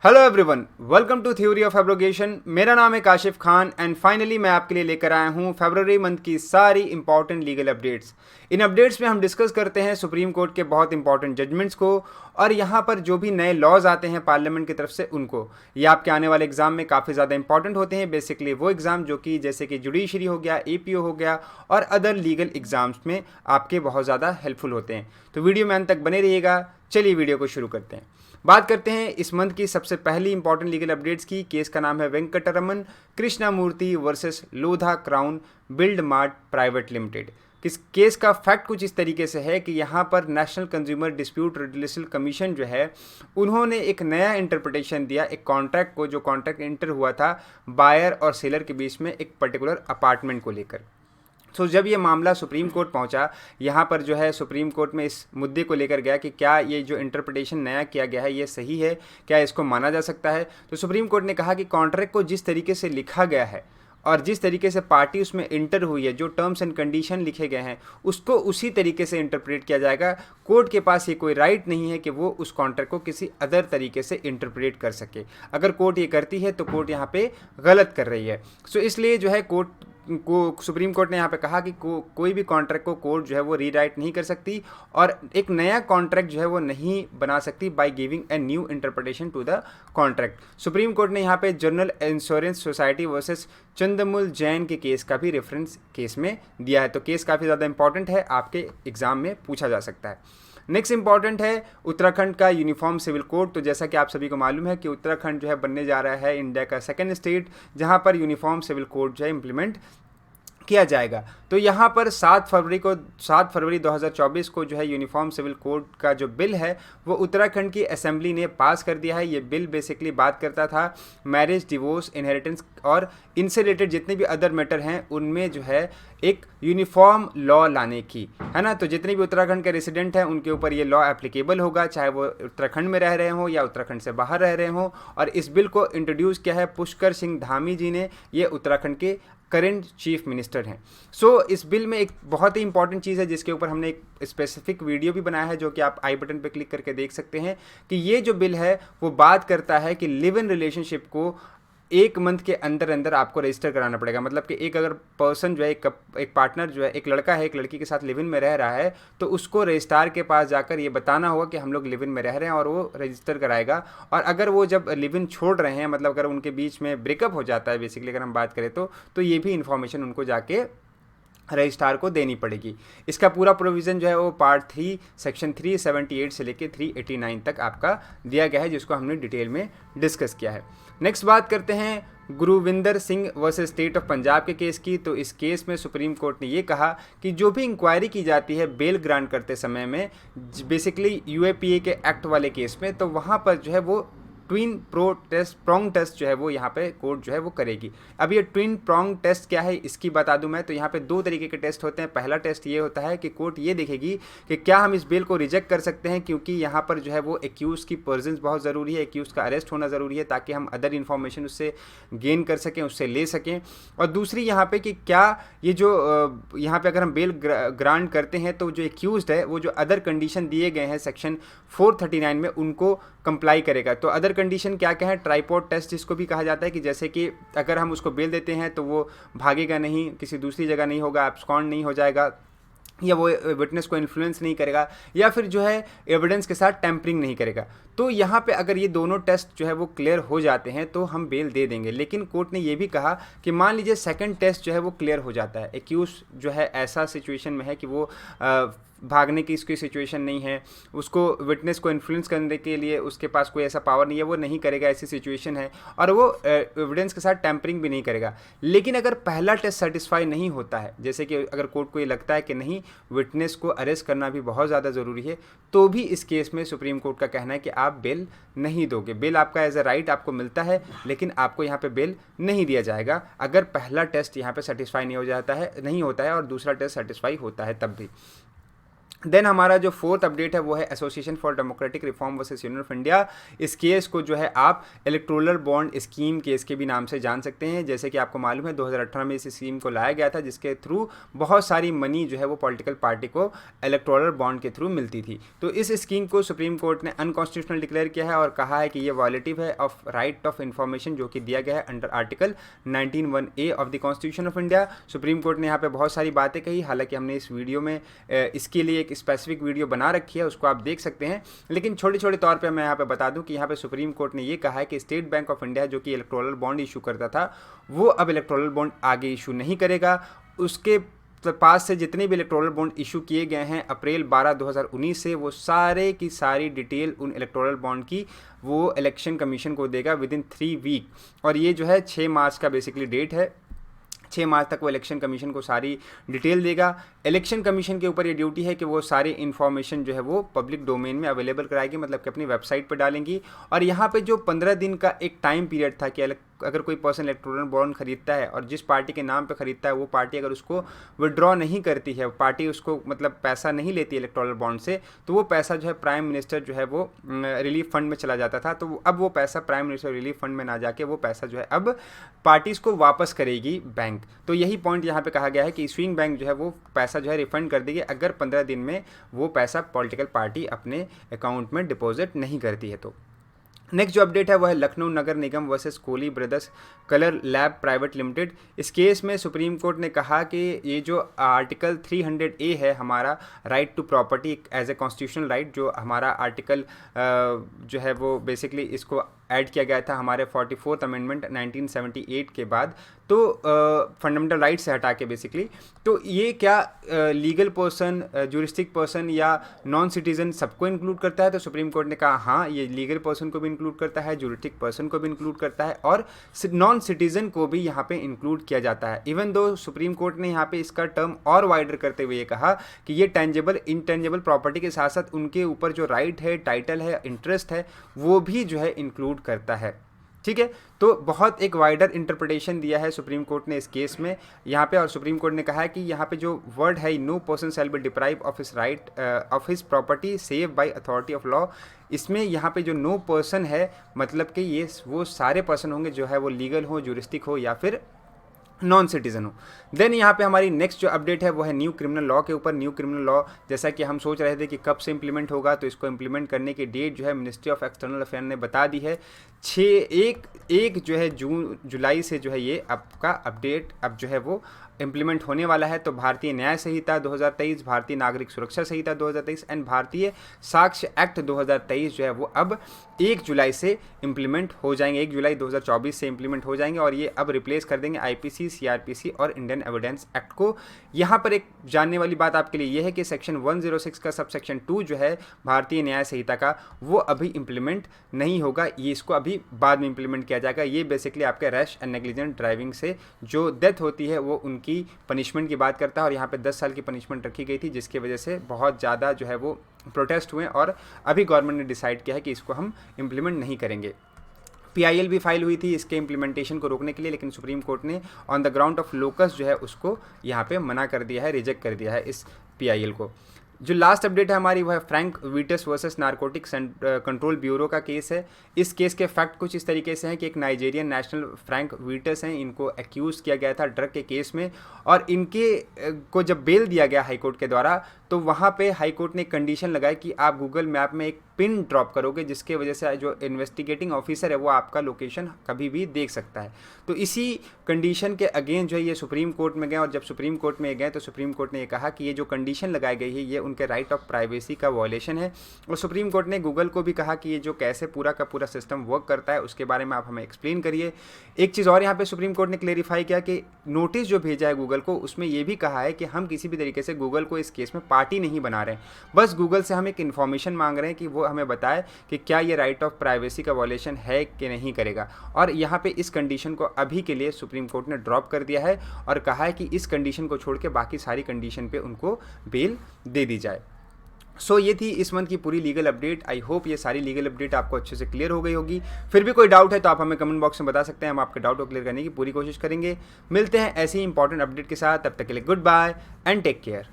Hello everyone, welcome to theory of abrogation. मेरा नाम है काशिफ खान एंड फाइनली मैं आपके लिए लेकर आया हूँ फरवरी मंथ की सारी इंपॉर्टेंट लीगल अपडेट्स। इन अपडेट्स में हम डिस्कस करते हैं सुप्रीम कोर्ट के बहुत इंपॉर्टेंट जजमेंट्स को और यहाँ पर जो भी नए लॉज आते हैं पार्लियामेंट की तरफ से उनको। ये आपके आने वाले एग्जाम में काफ़ी ज़्यादा इंपॉर्टेंट होते हैं। बेसिकली वो एग्ज़ाम जो कि जैसे कि जुडिशरी हो गया, एपीओ हो गया और अदर लीगल एग्जाम्स में आपके बहुत ज़्यादा हेल्पफुल होते हैं। तो वीडियो में अंत तक बने रहिएगा। चलिए वीडियो को शुरू करते हैं। बात करते हैं इस मंथ की सबसे पहली इंपॉर्टेंट लीगल अपडेट्स की। केस का नाम है Venkataraman Krishnamurthy versus Lodha crown build mart private limited. किस केस का फैक्ट कुछ इस तरीके से है कि यहाँ पर national consumer dispute resolution commission जो है उन्होंने एक नया इंटरप्रिटेशन दिया एक कॉन्ट्रैक्ट को, जो कॉन्ट्रैक्ट इंटर हुआ था बायर और सेलर के बीच में एक पर्टिकुलर अपार्टमेंट को लेकर। जब ये मामला सुप्रीम कोर्ट पहुंचा, यहाँ पर जो है सुप्रीम कोर्ट में इस मुद्दे को लेकर गया कि क्या ये जो इंटरप्रिटेशन नया किया गया है ये सही है, क्या इसको माना जा सकता है। तो सुप्रीम कोर्ट ने कहा कि कॉन्ट्रैक्ट को जिस तरीके से लिखा गया है और जिस तरीके से पार्टी उसमें इंटर हुई है, जो टर्म्स एंड कंडीशन लिखे गए हैं उसको उसी तरीके से इंटरप्रेट किया जाएगा। कोर्ट के पास ये कोई राइट नहीं है कि वो उस कॉन्ट्रैक्ट को किसी अदर तरीके से इंटरप्रेट कर सके। अगर कोर्ट ये करती है तो कोर्ट यहाँ पे गलत कर रही है। इसलिए जो है कोर्ट को सुप्रीम कोर्ट ने यहाँ पे कहा कि कोई भी कॉन्ट्रैक्ट को कोर्ट जो है वो रीराइट नहीं कर सकती और एक नया कॉन्ट्रैक्ट जो है वो नहीं बना सकती by giving a new interpretation to the contract. Supreme court ने यहाँ पे general insurance society versus Chandramul Jain के केस का भी रेफरेंस केस में दिया है। तो केस काफ़ी ज़्यादा इंपॉर्टेंट है, आपके एग्जाम में पूछा जा सकता है। नेक्स्ट इंपॉर्टेंट है उत्तराखंड का यूनिफॉर्म सिविल कोड। तो जैसा कि आप सभी को मालूम है कि उत्तराखंड जो है बनने जा रहा है इंडिया का सेकंड स्टेट जहां पर यूनिफॉर्म सिविल कोड जो है इम्प्लीमेंट किया जाएगा। तो यहाँ पर 7 फरवरी 2024 को जो है यूनिफॉर्म सिविल कोड का जो बिल है वो उत्तराखंड की असेंबली ने पास कर दिया है। ये बिल बेसिकली बात करता था मैरिज, डिवोर्स, इनहेरिटेंस और इनसे रिलेटेड जितने भी अदर मैटर हैं उनमें जो है एक यूनिफॉर्म लॉ लाने की, है ना। तो जितने भी उत्तराखंड के रेसिडेंट हैं उनके ऊपर ये लॉ एप्लीकेबल होगा, चाहे वो उत्तराखंड में रह रहे हों या उत्तराखंड से बाहर रह रहे हों। और इस बिल को इंट्रोड्यूस किया है पुष्कर सिंह धामी जी ने, ये उत्तराखंड के करेंट चीफ मिनिस्टर हैं। इस बिल में एक बहुत ही इंपॉर्टेंट चीज़ है जिसके ऊपर हमने एक स्पेसिफिक वीडियो भी बनाया है जो कि आप आई बटन पे क्लिक करके देख सकते हैं कि ये जो बिल है वो बात करता है कि लिव इन रिलेशनशिप को 1 मंथ के अंदर अंदर आपको रजिस्टर कराना पड़ेगा। मतलब कि एक अगर पर्सन जो है एक पार्टनर जो है, एक लड़का है एक लड़की के साथ लिव इन में रह रहा है तो उसको रजिस्ट्रार के पास जाकर ये बताना होगा कि हम लोग लिव इन में रह रहे हैं और वो रजिस्टर कराएगा। और अगर वो जब लिव इन छोड़ रहे हैं, मतलब अगर उनके बीच में ब्रेकअप हो जाता है बेसिकली अगर हम बात करें तो ये भी इन्फॉर्मेशन उनको जाके रजिस्ट्रार को देनी पड़ेगी। इसका पूरा प्रोविज़न जो है वो पार्ट 3 सेक्शन 378 से लेके 389 तक आपका दिया गया है जिसको हमने डिटेल में डिस्कस किया है। नेक्स्ट बात करते हैं Gurvinder Singh versus state of Punjab के केस की। तो इस केस में सुप्रीम कोर्ट ने ये कहा कि जो भी इंक्वायरी की जाती है बेल ग्रांट करते समय में बेसिकली यूएपीए के एक्ट वाले केस में, तो वहाँ पर जो है वो ट्विन प्रोंग टेस्ट जो है वो यहाँ पे कोर्ट जो है वो करेगी। अब ये ट्विन प्रोंग टेस्ट क्या है इसकी बता दूं मैं। तो यहाँ पे 2 तरीके के टेस्ट होते हैं। पहला टेस्ट ये होता है कि कोर्ट ये देखेगी कि क्या हम इस बिल को रिजेक्ट कर सकते हैं, क्योंकि यहाँ पर जो है वो एक्यूज़ की प्रेजेंस बहुत ज़रूरी है, एक्यूज़ का अरेस्ट होना ज़रूरी है ताकि हम अदर इन्फॉर्मेशन उससे गेन कर सकें, उससे ले सकें। और दूसरी यहाँ पे कि क्या ये जो यहाँ पे अगर हम बेल ग्रांट करते हैं तो जो एक्यूज़ड है वो जो अदर कंडीशन दिए गए हैं सेक्शन 439 में उनको कंप्लाई करेगा। तो अदर कंडीशन क्या क्या है, ट्राइपॉड टेस्ट जिसको भी कहा जाता है कि जैसे कि अगर हम उसको बेल देते हैं तो वो भागेगा नहीं, किसी दूसरी जगह नहीं होगा, एब्सकॉन्ड नहीं हो जाएगा, या वो विटनेस को इन्फ्लुएंस नहीं करेगा, या फिर जो है एविडेंस के साथ टैंपरिंग नहीं करेगा। तो यहाँ पे अगर ये दोनों टेस्ट जो है वो क्लियर हो जाते हैं तो हम बेल दे देंगे। लेकिन कोर्ट ने ये भी कहा कि मान लीजिए सेकंड टेस्ट जो है वो क्लियर हो जाता है, एक्यूज जो है ऐसा सिचुएशन में है कि वो भागने की इसकी सिचुएशन नहीं है, उसको विटनेस को इन्फ्लुएंस करने के लिए उसके पास कोई ऐसा पावर नहीं है, वो नहीं करेगा, ऐसी सिचुएशन है, और वो एविडेंस के साथ टैंपरिंग भी नहीं करेगा। लेकिन अगर पहला टेस्ट सेटिस्फाई नहीं होता है, जैसे कि अगर कोर्ट को ये लगता है कि नहीं विटनेस को अरेस्ट करना भी बहुत ज़्यादा ज़रूरी है, तो भी इस केस में सुप्रीम कोर्ट का कहना है कि आप बेल नहीं दोगे। बेल आपका एज अ राइट आपको मिलता है लेकिन आपको यहाँ पे बेल नहीं दिया जाएगा अगर पहला टेस्ट यहाँ पे सेटिस्फाई नहीं होता है और दूसरा टेस्ट सेटिस्फाई होता है तब भी। देन हमारा जो फोर्थ अपडेट है वो है association for democratic reform versus union of India. इस केस को जो है आप इलेक्टोरल बॉन्ड स्कीम केस के भी नाम से जान सकते हैं। जैसे कि आपको मालूम है 2018 में इस स्कीम को लाया गया था, जिसके थ्रू बहुत सारी मनी जो है वो पॉलिटिकल पार्टी को इलेक्टोरल बॉन्ड के थ्रू मिलती थी। तो इस स्कीम को सुप्रीम कोर्ट ने अनकॉन्स्टिट्यूशनल डिक्लेयर किया है और कहा है कि ये वायलेटिव है ऑफ राइट ऑफ इन्फॉर्मेशन जो कि दिया गया है under article 19(1)(a) of the constitution of India. Supreme court ने यहाँ पे बहुत सारी बातें कही, हालांकि हमने इस वीडियो में इसके लिए एक स्पेसिफिक वीडियो बना रखी है, उसको आप देख सकते हैं। लेकिन छोटे छोटे तौर पे मैं यहाँ पे बता दूं कि यहाँ पे सुप्रीम कोर्ट ने ये कहा है कि स्टेट बैंक ऑफ इंडिया जो कि इलेक्टोरल बॉन्ड इशू करता था, वो अब इलेक्टोरल बॉन्ड आगे इशू नहीं करेगा। उसके पास से जितने भी इलेक्टोरल बॉन्ड इशू किए गए हैं अप्रैल 12 2019 से, वो सारे की सारी डिटेल उन इलेक्टोरल बॉन्ड की वो इलेक्शन कमीशन को देगा विदिन 3 वीक। और ये जो है 6 मार्च का बेसिकली डेट है, 6 मार्च तक वो इलेक्शन कमीशन को सारी डिटेल देगा। इलेक्शन कमीशन के ऊपर ये ड्यूटी है कि वो सारी इन्फॉर्मेशन जो है वो पब्लिक डोमेन में अवेलेबल कराएगी, मतलब कि अपनी वेबसाइट पर डालेंगी। और यहाँ पे जो 15 दिन का एक टाइम पीरियड था कि अगर कोई पर्सन इलेक्टोरल बॉन्ड खरीदता है और जिस पार्टी के नाम पे खरीदता है वो पार्टी अगर उसको विड्रॉ नहीं करती है, पार्टी उसको मतलब पैसा नहीं लेती है इलेक्टोरल बॉन्ड से, तो वो पैसा जो है प्राइम मिनिस्टर जो है वो रिलीफ फंड में चला जाता था। तो अब वो पैसा प्राइम मिनिस्टर रिलीफ फंड में ना जाके वो पैसा जो है अब पार्टीज़ को वापस करेगी बैंक। तो यही पॉइंट यहाँ पे कहा गया है कि स्विंग बैंक जो है वो पैसा जो है रिफंड कर देगी अगर 15 दिन में वो पैसा पॉलिटिकल पार्टी अपने अकाउंट में डिपॉजिट नहीं करती है। तो नेक्स्ट जो अपडेट है वो है Lucknow Nagar Nigam versus Kohli brothers colour lab private limited. इस केस में सुप्रीम कोर्ट ने कहा कि ये जो आर्टिकल 300A है हमारा right to property as a constitutional right, जो हमारा आर्टिकल जो है वो बेसिकली इसको ऐड किया गया था हमारे 44th अमेंडमेंट 1978 के बाद, तो फंडामेंटल राइट से हटा के बेसिकली। तो ये क्या लीगल पर्सन, ज्यूरिस्टिक पर्सन या नॉन सिटीजन सबको इंक्लूड करता है? तो सुप्रीम कोर्ट ने कहा हाँ, ये लीगल पर्सन को भी इंक्लूड करता है, ज्यूरिस्टिक पर्सन को भी इंक्लूड करता है और नॉन सिटीजन को भी यहाँ पे इंक्लूड किया जाता है। इवन दो सुप्रीम कोर्ट ने यहाँ पे इसका टर्म और वाइडर करते हुए ये कहा कि ये टेंजेबल इंटेंजेबल प्रॉपर्टी के साथ साथ उनके ऊपर जो राइट है, टाइटल है, इंटरेस्ट है, वो भी जो है इंक्लूड करता है। ठीक है, तो बहुत एक वाइडर इंटरप्रिटेशन दिया है सुप्रीम कोर्ट ने इस केस में यहाँ पे। और सुप्रीम कोर्ट ने कहा है कि यहाँ पे जो वर्ड है no person shall be deprive of his right of his property save by authority of law, इसमें यहाँ पे जो नो पर्सन है मतलब कि ये वो सारे पर्सन होंगे जो है वो लीगल हो, ज्यूरिस्टिक हो या फिर नॉन सिटीजन हो। देन यहाँ पे हमारी नेक्स्ट जो अपडेट है वो है न्यू क्रिमिनल लॉ के ऊपर। न्यू क्रिमिनल लॉ जैसा कि हम सोच रहे थे कि कब से इंप्लीमेंट होगा, तो इसको इंप्लीमेंट करने की डेट जो है मिनिस्ट्री ऑफ एक्सटर्नल अफेयर ने बता दी है। 1 जो है जुलाई से जो है ये आपका अपडेट अब जो है वो इम्प्लीमेंट होने वाला है। तो भारतीय न्याय संहिता 2023, भारतीय नागरिक सुरक्षा संहिता 2023 एंड भारतीय साक्ष्य एक्ट 2023 जो है वो अब 1 जुलाई से इम्प्लीमेंट हो जाएंगे, 1 जुलाई 2024 से इम्प्लीमेंट हो जाएंगे और ये अब रिप्लेस कर देंगे आईपीसी, सीआरपीसी और इंडियन एविडेंस एक्ट को। यहाँ पर एक जानने वाली बात आपके लिए ये है कि सेक्शन 106 का सबसेक्शन 2 जो है भारतीय न्याय संहिता का, वो अभी इम्प्लीमेंट नहीं होगा, ये इसको अभी बाद में इम्प्लीमेंट किया जाएगा। ये बेसिकली आपके रैश एंड नेग्लिजेंट ड्राइविंग से जो डेथ होती है वो उनकी पनिशमेंट की बात करता है और यहाँ पे 10 साल की पनिशमेंट रखी गई थी, जिसकी वजह से बहुत ज़्यादा जो है वो प्रोटेस्ट हुए और अभी गवर्नमेंट ने डिसाइड किया है कि इसको हम इम्प्लीमेंट नहीं करेंगे। पीआईएल भी फाइल हुई थी इसके इम्प्लीमेंटेशन को रोकने के लिए, लेकिन सुप्रीम कोर्ट ने on the ground of locus जो है उसको यहाँ पे मना कर दिया है, रिजेक्ट कर दिया है इस पीआईएल को। जो लास्ट अपडेट है हमारी वो है Frank Vitus versus narcotics and control bureau का केस है। इस केस के फैक्ट कुछ इस तरीके से हैं कि एक नाइजीरियन नेशनल फ्रैंक विटस हैं, इनको एक्यूज़ किया गया था ड्रग के केस में और इनके को जब बेल दिया गया हाईकोर्ट के द्वारा, तो वहाँ पे हाईकोर्ट ने कंडीशन लगाई कि आप गूगल मैप में एक पिन ड्रॉप करोगे जिसके वजह से जो इन्वेस्टिगेटिंग ऑफिसर है वो आपका लोकेशन कभी भी देख सकता है। तो इसी कंडीशन के अगेंस्ट जो है ये सुप्रीम कोर्ट में गए और जब सुप्रीम कोर्ट में गए तो सुप्रीम कोर्ट ने ये कहा कि ये जो कंडीशन लगाई गई है ये उनके राइट ऑफ प्राइवेसी का वॉयलेशन है। और सुप्रीम कोर्ट ने गूगल को भी कहा कि ये जो कैसे पूरा का पूरा सिस्टम वर्क करता है उसके बारे में आप हमें एक्सप्लेन करिए। एक चीज़ और यहाँ पे सुप्रीम कोर्ट ने क्लेरिफाई किया कि नोटिस जो भेजा है गूगल को उसमें ये भी कहा है कि हम किसी भी तरीके से गूगल को इस केस में पार्टी नहीं बना रहे हैं, बस गूगल से हम एक इन्फॉर्मेशन मांग रहे हैं कि वो हमें बताए कि क्या ये राइट ऑफ प्राइवेसी का वॉयलेशन है कि नहीं करेगा। और यहाँ पे इस कंडीशन को अभी के लिए सुप्रीम कोर्ट ने ड्रॉप कर दिया है और कहा है कि इस कंडीशन को छोड़ के बाकी सारी कंडीशन पे उनको बेल दे दी जाए। सो ये थी इस मंथ की पूरी लीगल अपडेट। आई होप ये सारी लीगल अपडेट आपको अच्छे से क्लियर हो गई होगी। फिर भी कोई डाउट है तो आप हमें कमेंट बॉक्स में बता सकते हैं, हम आपके डाउट को क्लियर करने की पूरी कोशिश करेंगे। मिलते हैं ऐसे ही इंपॉर्टेंट अपडेट के साथ, तब तक के लिए goodbye and take care.